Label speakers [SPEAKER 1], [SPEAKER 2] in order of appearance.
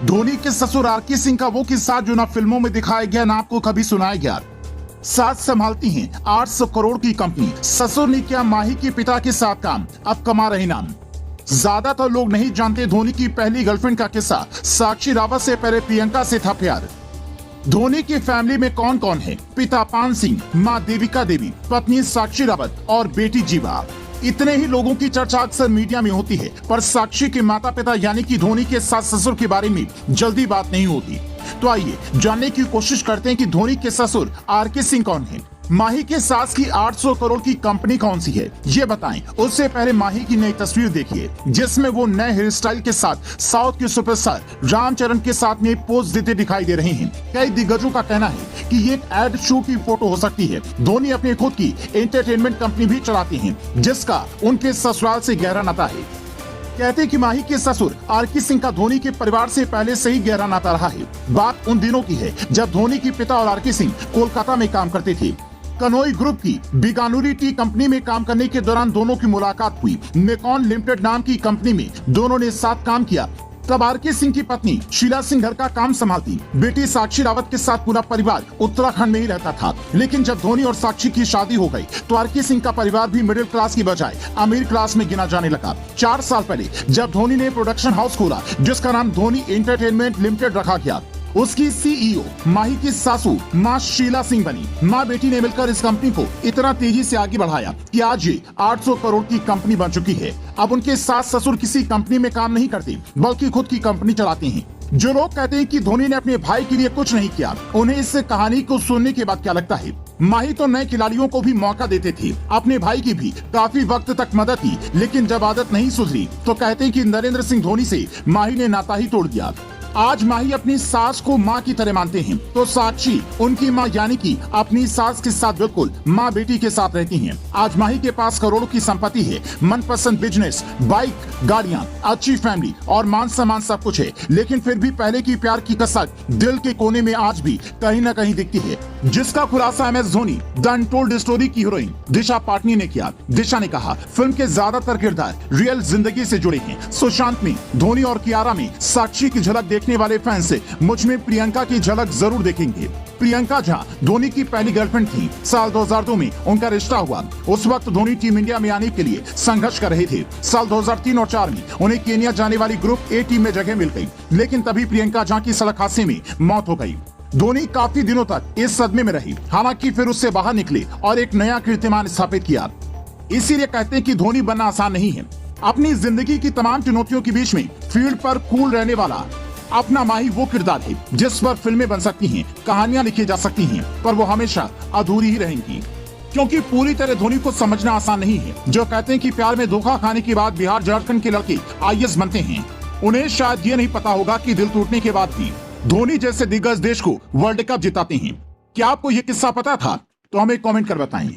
[SPEAKER 1] धोनी के ससुर आर.के. सिंह का वो किस्सा जो ना फिल्मों में दिखाया गया ना आपको कभी सुनाया गया। सास संभालती हैं 800 करोड़ की कंपनी, ससुर ने किया माही के पिता के साथ काम, अब कमा रहे नाम। ज्यादातर लोग नहीं जानते धोनी की पहली गर्लफ्रेंड का किस्सा। साक्षी रावत से पहले प्रियंका से था प्यार। धोनी की फैमिली में कौन कौन है? पिता पान सिंह, माँ देविका देवी, पत्नी साक्षी रावत और बेटी जीवा। इतने ही लोगों की चर्चा अक्सर मीडिया में होती है, पर साक्षी के माता पिता यानी कि धोनी के सास ससुर के बारे में जल्दी बात नहीं होती। तो आइए जानने की कोशिश करते हैं कि धोनी के ससुर आर.के. सिंह कौन है, माही के सास की 800 करोड़ की कंपनी कौन सी है, ये बताएं। उससे पहले माही की नई तस्वीर देखिए, जिसमें वो नए हेयर स्टाइल के साथ साउथ के सुपरस्टार रामचरण के साथ में पोज देते दिखाई दे रहे हैं। कई दिग्गजों का कहना है कि ये एक एड शो की फोटो हो सकती है। धोनी अपनी खुद की एंटरटेनमेंट कंपनी भी चलाते हैं, जिसका उनके ससुराल से गहरा नाता है। कहते हैं कि माही के ससुर आर.के. सिंह का धोनी के परिवार से पहले से ही गहरा नाता रहा है। बात उन दिनों की है जब धोनी के पिता और आर.के. सिंह कोलकाता में काम करते थे। कनोई ग्रुप की बीकानूरी टी कंपनी में काम करने के दौरान दोनों की मुलाकात हुई। मेकॉन लिमिटेड नाम की कंपनी में दोनों ने साथ काम किया। तब आर.के. सिंह की पत्नी शीला सिंह घर का काम संभालती। बेटी साक्षी रावत के साथ पूरा परिवार उत्तराखंड में ही रहता था। लेकिन जब धोनी और साक्षी की शादी हो गई तो आर.के. सिंह का परिवार भी मिडिल क्लास की बजाय अमीर क्लास में गिना जाने लगा। 4 साल पहले जब धोनी ने प्रोडक्शन हाउस खोला, जिसका नाम धोनी एंटरटेनमेंट लिमिटेड रखा गया, उसकी सीईओ माही की सासू माँ शीला सिंह बनी। माँ बेटी ने मिलकर इस कंपनी को इतना तेजी से आगे बढ़ाया कि आज ये 800 करोड़ की कंपनी बन चुकी है। अब उनके सास ससुर किसी कंपनी में काम नहीं करते, बल्कि खुद की कंपनी चलाते हैं। जो लोग कहते हैं कि धोनी ने अपने भाई के लिए कुछ नहीं किया, उन्हें इस कहानी को सुनने के बाद क्या लगता है? माही तो नए खिलाड़ियों को भी मौका देते थे, अपने भाई की भी काफी वक्त तक मदद की, लेकिन जब आदत नहीं सुधरी तो कहते हैं कि नरेंद्र सिंह धोनी से माही ने नाता ही तोड़ दिया। आज माही अपनी सास को माँ की तरह मानते हैं, तो साक्षी उनकी माँ यानी कि अपनी सास के साथ बिल्कुल माँ बेटी के साथ रहती हैं। आज माही के पास करोड़ों की संपत्ति है, मनपसंद बिजनेस, बाइक, गाड़ियाँ, अच्छी फैमिली और मान सम्मान सब कुछ है। लेकिन फिर भी पहले की प्यार की कसक दिल के कोने में आज भी कहीं न कहीं दिखती है, जिसका खुलासा MS. Dhoni the untold story की हीरोइन दिशा पाटनी ने किया। दिशा ने कहा, फिल्म के ज्यादातर किरदार रियल जिंदगी से जुड़े हैं। सुशांत में धोनी और कियारा में साक्षी की झलक देखने वाले फैंस मुझ में प्रियंका की झलक जरूर देखेंगे। प्रियंका जहां धोनी की पहली गर्लफ्रेंड थी, साल 2002 में उनका रिश्ता हुआ। उस वक्त धोनी टीम इंडिया में आने के लिए संघर्ष कर रहे थे। साल 2003 और 4 में उन्हें केनिया जाने वाली ग्रुप ए टीम में जगह मिल गई, लेकिन तभी प्रियंका जहां की सड़क हादसे में मौत हो गई। धोनी काफी दिनों तक इस सदमे में रही, हालांकि फिर उससे बाहर निकले और एक नया कीर्तिमान स्थापित किया। इसीलिए कहते हैं कि धोनी बनना आसान नहीं है। अपनी जिंदगी की तमाम चुनौतियों के बीच में फील्ड पर कूल रहने वाला अपना माही वो किरदार है जिस पर फिल्में बन सकती हैं, कहानियां लिखी जा सकती हैं, पर वो हमेशा अधूरी ही रहेंगी, क्योंकि पूरी तरह धोनी को समझना आसान नहीं है। जो कहते हैं कि प्यार में धोखा खाने के बाद बिहार झारखंड के लड़के आईएएस बनते हैं, उन्हें शायद ये नहीं पता होगा कि दिल टूटने के बाद भी धोनी जैसे दिग्गज देश को वर्ल्ड कप जिताते हैं। क्या आपको ये किस्सा पता था? तो हमें कमेंट कर बताएं।